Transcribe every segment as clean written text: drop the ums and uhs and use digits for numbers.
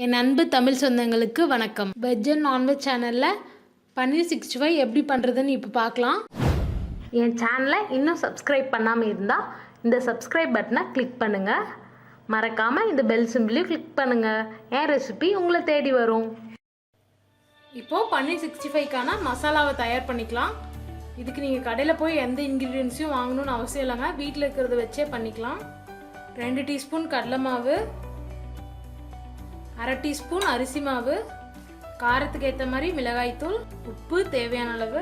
என் அன்பு தமிழ் சொந்தங்களுக்கு வணக்கம். வெஜ் அண்ட் நான்வெஜ் சேனலில் பன்னீர் 65 எப்படி பண்ணுறதுன்னு இப்போ பார்க்கலாம். என் சேனலை இன்னும் சப்ஸ்கிரைப் பண்ணாமல் இருந்தால் இந்த சப்ஸ்கிரைப் பட்டனை கிளிக் பண்ணுங்கள். மறக்காமல் இந்த பெல் சிம்பிளையும் கிளிக் பண்ணுங்கள். என் ரெசிபி உங்களை தேடி வரும். இப்போது பன்னீர் 65க்கான மசாலாவை தயார் பண்ணிக்கலாம். இதுக்கு நீங்கள் கடையில் போய் எந்த இன்க்ரீடியன்ஸையும் வாங்கணும்னு அவசியம் இல்லைங்க. வீட்டில் இருக்கிறத வச்சே பண்ணிக்கலாம். 2 டீஸ்பூன் கடலை மாவு, 1/2 டீஸ்பூன் அரிசி மாவு, காரத்துக்கு ஏற்ற மாதிரி மிளகாய்த்தூள், உப்பு தேவையான அளவு.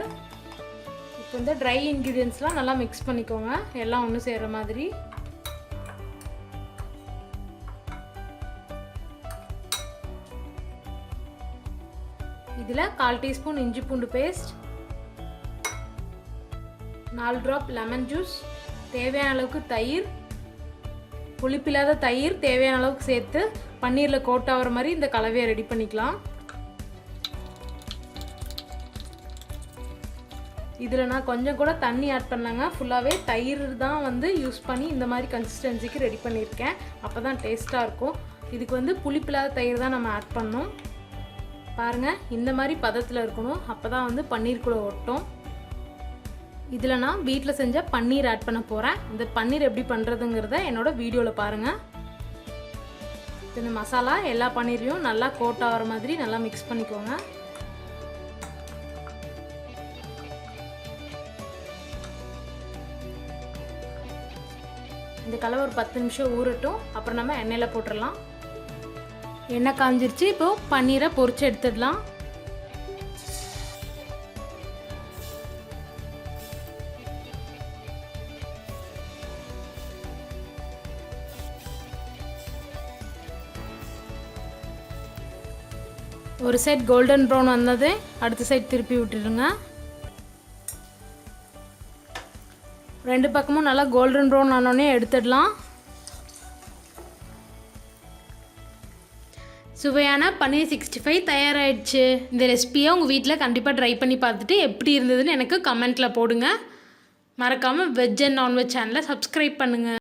இப்போ இந்த ட்ரை இன்க்ரீடியன்ஸ்லாம் நல்லா மிக்ஸ் பண்ணிக்கோங்க, எல்லாம் ஒன்று சேர்கிற மாதிரி. இதில் 1/4 டீஸ்பூன் இஞ்சி பூண்டு பேஸ்ட், 4 ட்ராப் லெமன் ஜூஸ், தேவையான அளவுக்கு தயிர், புளிப்பில்லாத தயிர் தேவையான அளவுக்கு சேர்த்து பன்னீரில் கோட் ஆகிற மாதிரி இந்த கலவையை ரெடி பண்ணிக்கலாம். இதில் நான் கொஞ்சம் கூட தண்ணி ஆட் பண்ணாங்க, ஃபுல்லாகவே தயிர் தான் யூஸ் பண்ணி இந்த மாதிரி கன்சிஸ்டன்சிக்கு ரெடி பண்ணியிருக்கேன். அப்போ தான் டேஸ்ட்டாக இருக்கும். இதுக்கு புளிப்பில்லாத தயிர் தான் நம்ம ஆட் பண்ணோம். பாருங்கள், இந்த மாதிரி பதத்தில் இருக்கணும். அப்போ தான் பன்னீர் கூட ஒட்டும். இதில் நான் வீட்டில் செஞ்ச பன்னீர் ஆட் பண்ண போகிறேன். இந்த பன்னீர் எப்படி பண்ணுறதுங்கிறத என்னோட வீடியோவில் பாருங்கள். இந்த மசாலா எல்லா பன்னீரையும் நல்லா கோட் ஆகிற மாதிரி நல்லா மிக்ஸ் பண்ணிக்கோங்க. இந்த கலவை ஒரு 10 நிமிஷம் ஊறட்டும். அப்புறம் நம்ம எண்ணெயில் போட்டுடலாம். எண்ணெய் காஞ்சிருச்சு. இப்போது பன்னீரை பொரிச்சு எடுத்துடலாம். ஒரு சைட் கோல்டன் ப்ரௌன் வந்தது, அடுத்த சைட் திருப்பி விட்டுடுங்க. 2 பக்கமும் நல்லா கோல்டன் ப்ரௌன் ஆனோடனே எடுத்துடலாம். சுவையான பன்னீர் 65 தயாராகிடுச்சு. இந்த ரெசிபியை உங்கள் வீட்டில் கண்டிப்பாக ட்ரை பண்ணி பார்த்துட்டு எப்படி இருந்ததுன்னு எனக்கு கமெண்ட்டில் போடுங்க. மறக்காமல் வெஜ் அண்ட் நான்வெஜ் சேனலை சப்ஸ்கிரைப் பண்ணுங்கள்.